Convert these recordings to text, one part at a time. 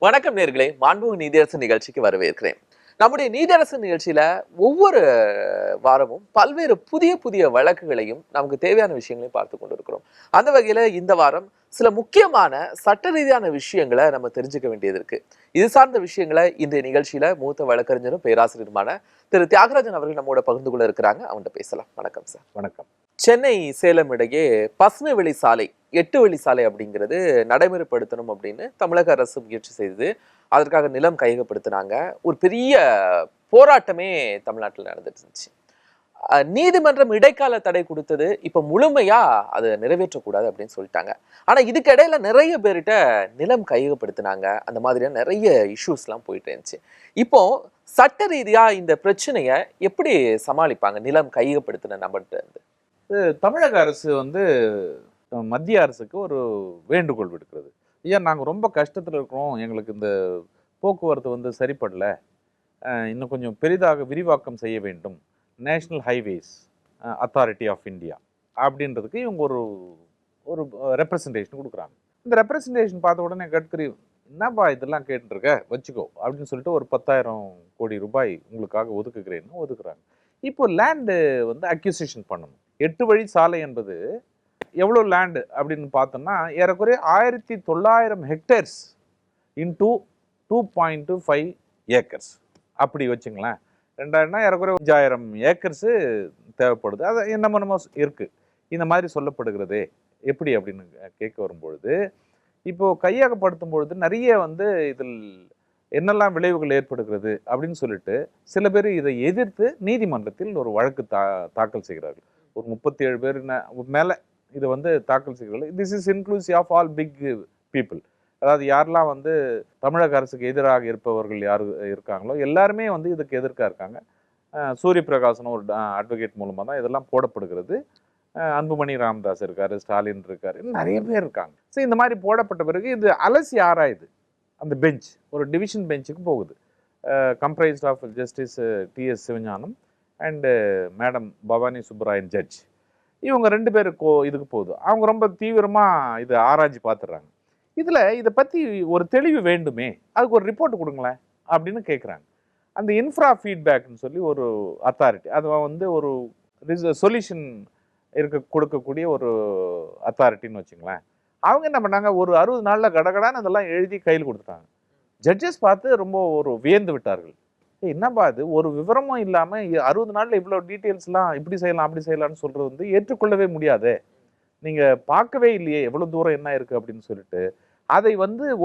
வணக்கம் நேர்களே, மாண்புமிகு நீதியரசு நிகழ்ச்சிக்கு வரவேற்கிறேன். நம்முடைய நீதியரசு நிகழ்ச்சியில ஒவ்வொரு வாரமும் பல்வேறு புதிய புதிய வழக்குகளையும் நமக்கு தேவையான விஷயங்களையும் பார்த்து கொண்டிருக்கிறோம். அந்த வகையில இந்த வாரம் சில முக்கியமான சட்ட ரீதியான விஷயங்களை நம்ம தெரிஞ்சுக்க வேண்டியது இருக்கு. இது சார்ந்த விஷயங்களை இன்றைய நிகழ்ச்சியில மூத்த வழக்கறிஞரும் பேராசிரியருமான திரு தியாகராஜன் அவர்கள் நம்மோட பகிர்ந்து கொள்ள இருக்கிறாங்க. அவங்கள்ட்ட பேசலாம். வணக்கம் சார். வணக்கம். சென்னை சேலம் இடையே பசுமை வழி சாலை 8 வழி சாலை அப்படிங்கிறது நடைமுறைப்படுத்தணும் அப்படின்னு தமிழக அரசு முயற்சி செய்தது. அதற்காக நிலம் கையகப்படுத்தினாங்க. ஒரு பெரிய போராட்டமே தமிழ்நாட்டில் நடந்துட்டு இருந்துச்சு. நீதிமன்றம் இடைக்கால தடை கொடுத்தது இப்ப முழுமையா அதை நிறைவேற்றக்கூடாது அப்படின்னு சொல்லிட்டாங்க. ஆனா இதுக்கு இடையில நிறைய பேர்கிட்ட நிலம் கையகப்படுத்தினாங்க. அந்த மாதிரியான நிறைய இஷ்யூஸ் எல்லாம் போயிட்டு இருந்துச்சு. இப்போ சட்ட ரீதியா இந்த பிரச்சனைய எப்படி சமாளிப்பாங்க நிலம் கையகப்படுத்தின நபர்கிட்ட இருந்து? தமிழக அரசு மத்திய அரசுக்கு ஒரு வேண்டுகோள் விடுக்கிறது. ஐயா, நாங்கள் ரொம்ப கஷ்டத்தில் இருக்கிறோம், எங்களுக்கு இந்த போக்குவரத்து சரிப்படல, இன்னும் கொஞ்சம் பெரிதாக விரிவாக்கம் செய்ய வேண்டும், national highways authority of India அப்படின்றதுக்கு இவங்க ஒரு ஒரு ரெப்ரசன்டேஷன் கொடுக்குறாங்க. இந்த ரெப்ரசன்டேஷன் பார்த்த உடனே கட்கரி, என்னப்பா இதெல்லாம் கேட்டுருக்க, வச்சுக்கோ அப்படின்னு சொல்லிட்டு ஒரு 10,000 கோடி ரூபாய் உங்களுக்காக ஒதுக்குகிறேன்னு ஒதுக்குறாங்க. இப்போ லேண்டு அக்யூசிஷன் பண்ணணும். 8 வழி சாலை என்பது எவ்வளோ லேண்டு அப்படின்னு பார்த்தோம்னா ஏறக்குறைய 1900 ஹெக்டேர்ஸ் இன்டூ 2.25 ஏக்கர்ஸ் அப்படி வச்சுங்களேன். 2000 ஏறக்குறைய 5000 ஏக்கர்ஸு தேவைப்படுது. அது நம்ம இருக்குது. இந்த மாதிரி சொல்லப்படுகிறதே எப்படி அப்படின்னு கேட்க வரும்பொழுது, இப்போது கையகப்படுத்தும் பொழுது நிறைய இதில் என்னெல்லாம் விளைவுகள் ஏற்படுகிறது அப்படின்னு சொல்லிட்டு சில பேர் இதை எதிர்த்து நீதிமன்றத்தில் ஒரு வழக்கு தாக்கல் செய்கிறார்கள். ஒரு 37 பேர் மேலே இதை தாக்கல் செய்கிறார்கள். This is inclusive of all big people. அதாவது யாரெல்லாம் தமிழக அரசுக்கு எதிராக இருப்பவர்கள் யார் இருக்காங்களோ எல்லாருமே இதுக்கு எதிர்க்காக இருக்காங்க. சூரிய பிரகாசன் ஒரு அட்வொகேட் மூலமாக தான் இதெல்லாம் போடப்படுகிறது. அன்புமணி ராமதாஸ் இருக்கார், ஸ்டாலின் இருக்கார், நிறைய பேர் இருக்காங்க. ஸோ இந்த மாதிரி போடப்பட்ட பிறகு இது அலசி ஆராயுது. அந்த பெஞ்ச் ஒரு டிவிஷன் பெஞ்சுக்கு போகுது. Comprised of justice T S Sivagnanam and madam Bhavani Subbarayan judge. இவங்க 2 பேருக்கு இதுக்கு போகுது. அவங்க ரொம்ப தீவிரமாக இதை ஆராய்ச்சி பார்த்துடுறாங்க. இதை பற்றி ஒரு தெளிவு வேண்டுமே, அதுக்கு ஒரு ரிப்போர்ட் கொடுங்களேன் அப்படின்னு கேட்குறாங்க. அந்த இன்ஃப்ரா ஃபீட்பேக்னு சொல்லி ஒரு அத்தாரிட்டி, அது ஒரு சொல்யூஷன் கொடுக்கக்கூடிய ஒரு அத்தாரிட்டின்னு வச்சுங்களேன். அவங்க என்ன பண்ணாங்க, ஒரு 60 நாளில் கடகடான்னு அதெல்லாம் எழுதி கையில் கொடுத்துட்டாங்க. ஜட்ஜஸ் பார்த்து ரொம்ப ஒரு வியந்து விட்டார்கள். என்னப்பா அது, ஒரு விவரமும் இல்லாமல் 60 நாளில் இவ்வளோ டீட்டெயில்ஸ்லாம் இப்படி செய்யலாம் அப்படி செய்யலாம்னு சொல்கிறது ஏற்றுக்கொள்ளவே முடியாது. நீங்கள் பார்க்கவே இல்லையே எவ்வளோ தூரம் என்ன இருக்குது அப்படின்னு சொல்லிட்டு அதை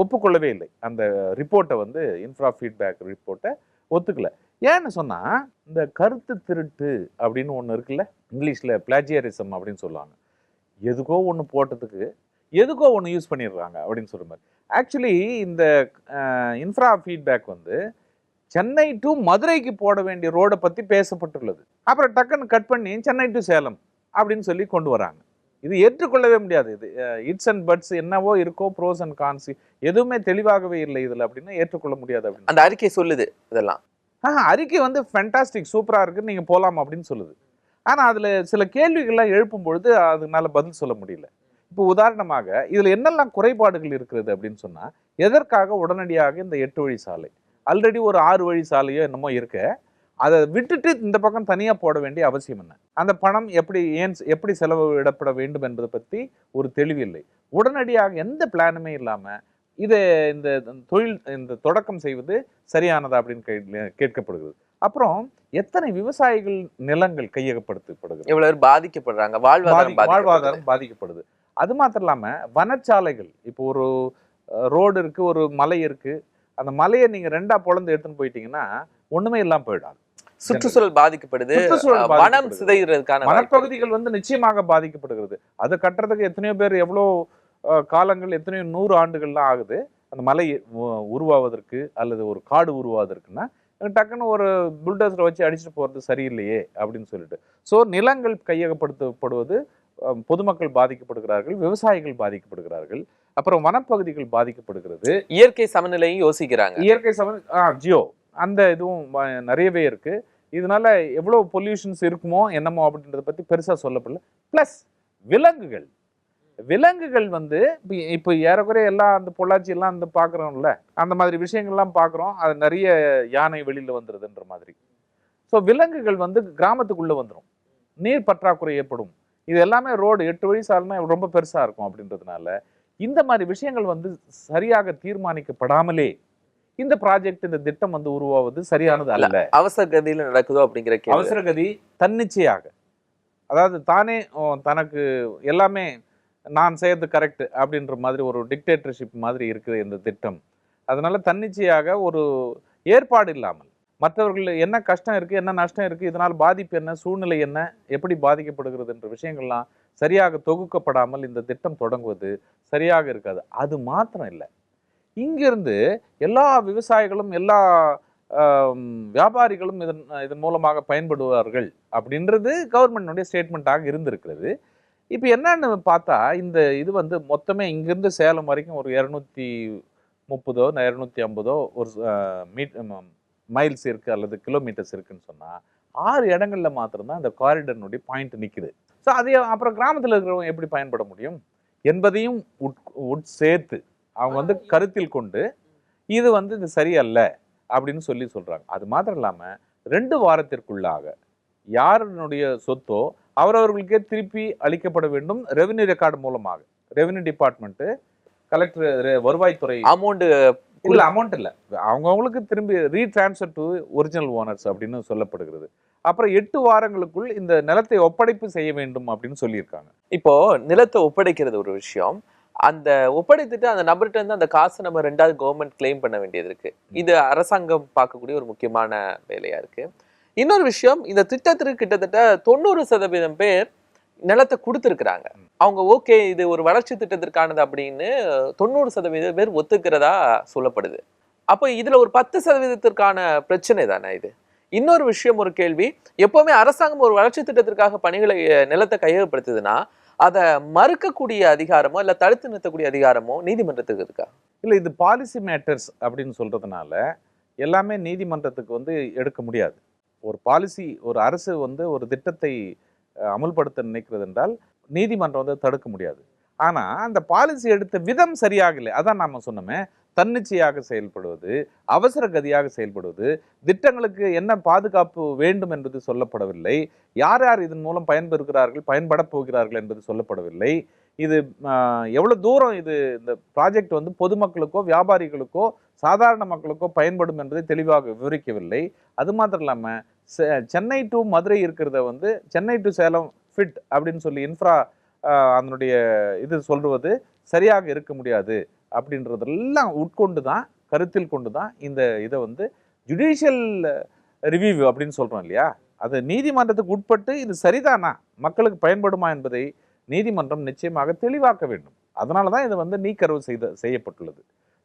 ஒப்புக்கொள்ளவே இல்லை. அந்த ரிப்போர்ட்டை இன்ஃப்ரா ஃபீட்பேக் ரிப்போர்ட்டை ஒத்துக்கலை. ஏன்னு சொன்னால், இந்த கருத்து திருட்டு அப்படின்னு ஒன்று இருக்குல்ல, இங்கிலீஷில் பிளாஜியரிசம் அப்படின்னு சொல்லுவாங்க. எதுக்கோ ஒன்று போட்டதுக்கு எதுக்கோ ஒன்று யூஸ் பண்ணிடுறாங்க அப்படின்னு சொல்கிற மாதிரி. ஆக்சுவலி இந்த இன்ஃப்ரா ஃபீட்பேக் சென்னை டு மதுரைக்கு போட வேண்டிய ரோடை பற்றி பேசப்பட்டுள்ளது. அப்புறம் டக்குன்னு கட் பண்ணி சென்னை டு சேலம் அப்படின்னு சொல்லி கொண்டு வராங்க. இது ஏற்றுக்கொள்ளவே முடியாது. இது இட்ஸ் அண்ட் பட்ஸ் என்னவோ இருக்கோ, ப்ரோஸ் அண்ட் கான்ஸ் எதுவுமே தெளிவாகவே இல்லை இதில் அப்படின்னா ஏற்றுக்கொள்ள முடியாது அப்படின்னு அந்த அறிக்கை சொல்லுது. இதெல்லாம் அறிக்கை ஃபென்டாஸ்டிக் சூப்பராக இருக்குன்னு நீங்கள் போகலாம் அப்படின்னு சொல்லுது. ஆனால் அதில் சில கேள்விகள்லாம் எழுப்பும் பொழுது அதனால பதில் சொல்ல முடியல. இப்போ உதாரணமாக இதில் என்னெல்லாம் குறைபாடுகள் இருக்கிறது அப்படின்னு சொன்னால், எதற்காக உடனடியாக இந்த 8 வழி சாலை, ஆல்ரெடி ஒரு 6 வழி சாலையோ என்னமோ இருக்க, அதை விட்டுட்டு இந்த பக்கம் தனியாக போட வேண்டிய அவசியம் என்ன? அந்த பணம் எப்படி செலவிடப்பட வேண்டும் என்பதை பற்றி ஒரு தெளிவில்லை. உடனடியாக எந்த பிளானுமே இல்லாமல் இந்த தொடக்கம் செய்வது சரியானதா அப்படின்னு கேட்கப்படுகிறது. அப்புறம் எத்தனை விவசாயிகள் நிலங்கள் கையகப்படுத்தப்படுகிறது, எவ்வளவு பாதிக்கப்படுறாங்க, வாழ்வாதாரம் பாதிக்கப்படுது. அது மாத்திரம் இல்லாமல் வனச்சாலைகள், இப்போ ஒரு ரோடு இருக்குது, ஒரு மலை இருக்குது, அந்த மலையை நீங்கள் 2ஆ பொளந்து எடுத்துன்னு போயிட்டீங்கன்னா ஒன்றுமே இல்லாமல் போயிடாது. சுற்றுச்சூழல் பாதிக்கப்படுது, வனம் சிதைகிறதுக்கான வனப்பகுதிகள் நிச்சயமாக பாதிக்கப்படுகிறது. அதை கட்டுறதுக்கு எத்தனையோ பேர் எவ்வளோ காலங்கள், எத்தனையோ 100 ஆண்டுகள்லாம் ஆகுது அந்த மலை உருவாவதற்கு அல்லது ஒரு காடு உருவாவதற்குன்னா. டக்குன்னு ஒரு புல்டோசரை வச்சு அடிச்சுட்டு போகிறது சரியில்லையே அப்படின்னு சொல்லிட்டு. ஸோ நிலங்கள் கையகப்படுத்தப்படுவது, பொதுமக்கள் பாதிக்கப்படுகிறார்கள், விவசாயிகள் பாதிக்கப்படுகிறார்கள், அப்புறம் வனப்பகுதிகள் பாதிக்கப்படுகிறது. இயற்கை சமநிலையும் யோசிக்கிறாங்க. இயற்கை ஜியோ அந்த இதுவும் நிறையவே இருக்கு. இதனால எவ்வளோ பொல்யூஷன்ஸ் இருக்குமோ என்னமோ அப்படின்றத பற்றி பெருசாக சொல்லப்படல. ப்ளஸ் விலங்குகள் விலங்குகள் வந்து இப்போ ஏறக்குறைய எல்லாம் அந்த பொள்ளாச்சி எல்லாம் அந்த பார்க்குறோம்ல, அந்த மாதிரி விஷயங்கள்லாம் பார்க்குறோம். அது நிறைய யானை வெளியில் வந்துடுதுன்ற மாதிரி. ஸோ விலங்குகள் வந்து கிராமத்துக்குள்ளே வந்துடும், நீர் பற்றாக்குறை ஏற்படும். இது எல்லாமே ரோடு 8 வழி சாலைனா ரொம்ப பெருசாக இருக்கும். அப்படின்றதுனால இந்த மாதிரி விஷயங்கள் வந்து சரியாக தீர்மானிக்கப்படாமலே இந்த ப்ராஜெக்ட், இந்த திட்டம் வந்து உருவாவது சரியானது அல்ல. அவசர கதியில நடக்குதோ அப்படிங்கிற கேள்வி. அவசர கதி தன்னிச்சையாக, அதாவது தானே தனக்கு எல்லாமே நான் செய்யறது கரெக்ட் அப்படின்ற மாதிரி ஒரு டிக்டேட்டர்ஷிப் மாதிரி இருக்குது இந்த திட்டம். அதனால தன்னிச்சையாக ஒரு ஏற்பாடு இல்லாமல், மற்றவர்கள் என்ன கஷ்டம் இருக்கு, என்ன நஷ்டம் இருக்கு, இதனால் பாதிப்பு என்ன, சூழ்நிலை என்ன, எப்படி பாதிக்கப்படுகிறது என்ற விஷயங்கள்லாம் சரியாக தொகுக்கப்படாமல் இந்த திட்டம் தொடங்குவது சரியாக இருக்காது. அது மாத்திரம் இல்லை, இங்கிருந்து எல்லா விவசாயிகளும் எல்லா வியாபாரிகளும் இதன் மூலமாக பயன்படுவார்கள் அப்படின்றது கவர்மெண்ட்டுடைய ஸ்டேட்மெண்ட்டாக இருந்திருக்கிறது. இப்போ என்னன்னு பார்த்தா, இந்த இது வந்து மொத்தமே இங்கிருந்து சேலம் வரைக்கும் ஒரு 230 250 ஒரு மைல்ஸ் இருக்கு அல்லது கிலோமீட்டர்ஸ் இருக்குன்னு சொன்னால் 6 இடங்கள்ல மாத்திரம்தான் இந்த காரிடர்னுடைய பாயிண்ட் நிற்குது. ஸோ அதே அப்புறம் கிராமத்தில் இருக்கிறவங்க எப்படி பயன்பட முடியும் என்பதையும் சேர்த்து அவங்க வந்து கருத்தில் கொண்டு இது வந்து இது சரியல்ல அப்படின்னு சொல்றாங்க. அது மாத்திரம் இல்லாமல் 2 வாரத்திற்குள்ளாக யாருடைய சொத்தோ அவரவர்களுக்கே திருப்பி அளிக்கப்பட வேண்டும். ரெவென்யூ ரெக்கார்டு மூலமாக, ரெவென்யூ டிபார்ட்மெண்ட், கலெக்டர், வருவாய்த்துறை அமௌண்ட் இல்ல அவங்கவுங்களுக்கு திரும்பி ரீட்ரான்ஸ்ஃபர் டு ஒரிஜினல் ஓனர்ஸ் அப்படின்னு சொல்லப்படுகிறது. அப்புறம் 8 வாரங்களுக்குள் இந்த நிலத்தை ஒப்படைப்பு செய்ய வேண்டும் அப்படின்னு சொல்லியிருக்காங்க. இப்போ நிலத்தை ஒப்படைக்கிறது ஒரு விஷயம், அந்த ஒப்படைத்துட்டு அந்த நபர்கிட்ட இருந்து அந்த காசை நம்ம 2வது கவர்மெண்ட் கிளைம் பண்ண வேண்டியது இருக்கு. இது அரசாங்கம் பார்க்கக்கூடிய ஒரு முக்கியமான வேலையா இருக்கு. இன்னொரு விஷயம், இந்த திட்டத்திற்கு கிட்டத்தட்ட 90% பேர் நிலத்தை கொடுத்துருக்குறாங்க. அவங்க ஓகே இது ஒரு வளர்ச்சி திட்டத்திற்கானது அப்படின்னு 90% பேர் ஒத்துக்கிறதா சொல்லப்படுது. அப்போ இதுல ஒரு 10%த்திற்கான பிரச்சனை தானே இது. இன்னொரு விஷயம், ஒரு கேள்வி, எப்பவுமே அரசாங்கம் ஒரு வளர்ச்சி திட்டத்திற்காக பணிகளை நிலத்தை கையகப்படுத்துதுன்னா அதை மறுக்கக்கூடிய அதிகாரமோ இல்ல தடுத்து நிறுத்தக்கூடிய அதிகாரமோ நீதிமன்றத்துக்கு இருக்கா? இல்லை, இது பாலிசி மேட்டர்ஸ் அப்படின்னு சொல்றதுனால எல்லாமே நீதிமன்றத்துக்கு வந்து எடுக்க முடியாது. ஒரு பாலிசி, ஒரு அரசு வந்து ஒரு திட்டத்தை அமுல்படுத்த நினைக்கிறது என்றால் நீதிமன்றம் வந்து தடுக்க முடியாது. ஆனா அந்த பாலிசி எடுத்த விதம் சரியாக இல்லை. அதான் நாம சொன்னோமே, தன்னிச்சையாக செயல்படுவது, அவசர கதியாக செயல்படுவது, திட்டங்களுக்கு என்ன பாதுகாப்பு வேண்டும் என்பது சொல்லப்படவில்லை, யார் யார் இதன் மூலம் பயன்பெறுகிறார்கள், பயன்பட போகிறார்கள் என்பது சொல்லப்படவில்லை. இது எவ்வளவு தூரம் இது இந்த ப்ராஜெக்ட் வந்து பொதுமக்களுக்கோ வியாபாரிகளுக்கோ சாதாரண மக்களுக்கோ பயன்படும் என்பதை தெளிவாக விவரிக்கவில்லை. அது மாத்திரம் இல்லாமல் சென்னை டு மதுரை இருக்கிறத வந்து சென்னை டு சேலம் ஃபிட் அப்படின்னு சொல்லி இன்ஃப்ரா அதனுடைய இது சொல்வது சரியாக இருக்க முடியாது அப்படின்றதெல்லாம் உட்கொண்டு தான், கருத்தில் கொண்டு தான் இந்த இதை வந்து ஜுடிஷியல் ரிவ்யூ அப்படின்னு சொல்கிறோம் இல்லையா, அது நீதிமன்றத்துக்கு உட்பட்டு இது சரிதானா, மக்களுக்கு பயன்படுமா என்பதை நீதிமன்றம் நிச்சயமாக தெளிவாக்க வேண்டும். அதனால தான் இது வந்து நீக்கரவு செய்யப்பட்டுள்ளது.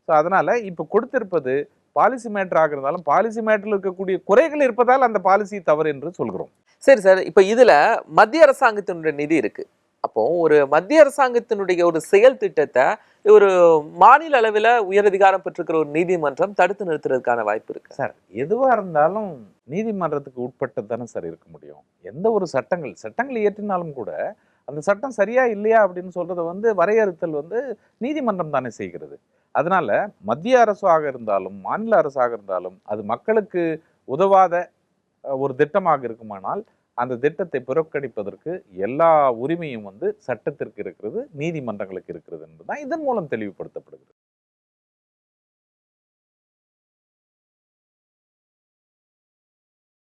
ஸோ அதனால் இப்போ கொடுத்திருப்பது பாலிசி மேட்டராக இருந்தாலும் பாலிசி மேட்டரில் இருக்கக்கூடிய குறைகள் இருப்பதால் அந்த பாலிசி தவறு என்று சொல்கிறோம். சரி சார், இப்போ இதில் மத்திய அரசாங்கத்தினுடைய நிதி இருக்கு. அப்போ ஒரு மத்திய அரசாங்கத்தினுடைய ஒரு செயல் திட்டத்தை ஒரு மாநில அளவில் உயரதிகாரம் பெற்றிருக்கிற ஒரு நீதிமன்றம் தடுத்து நிறுத்துறதுக்கான வாய்ப்பு இருக்கு சார்? எதுவாக இருந்தாலும் நீதிமன்றத்துக்கு உட்பட்டு தானே சார் இருக்க முடியும். எந்த ஒரு சட்டங்கள் இயற்றினாலும் கூட அந்த சட்டம் சரியா இல்லையா அப்படின்னு சொல்றதை வந்து வரையறுத்தல் வந்து நீதிமன்றம் தானே செய்கிறது. அதனால மத்திய அரசாக இருந்தாலும் மாநில அரசாக இருந்தாலும் அது மக்களுக்கு உதவாத ஒரு திட்டமாக இருக்குமானால் அந்த திட்டத்தை புறக்கணிப்பதற்கு எல்லா உரிமையும் வந்து சட்டத்திற்கு இருக்கிறது, நீதிமன்றங்களுக்கு இருக்கிறது என்பதுதான் இதன் மூலம் தெளிவுபடுத்தப்படுகிறது.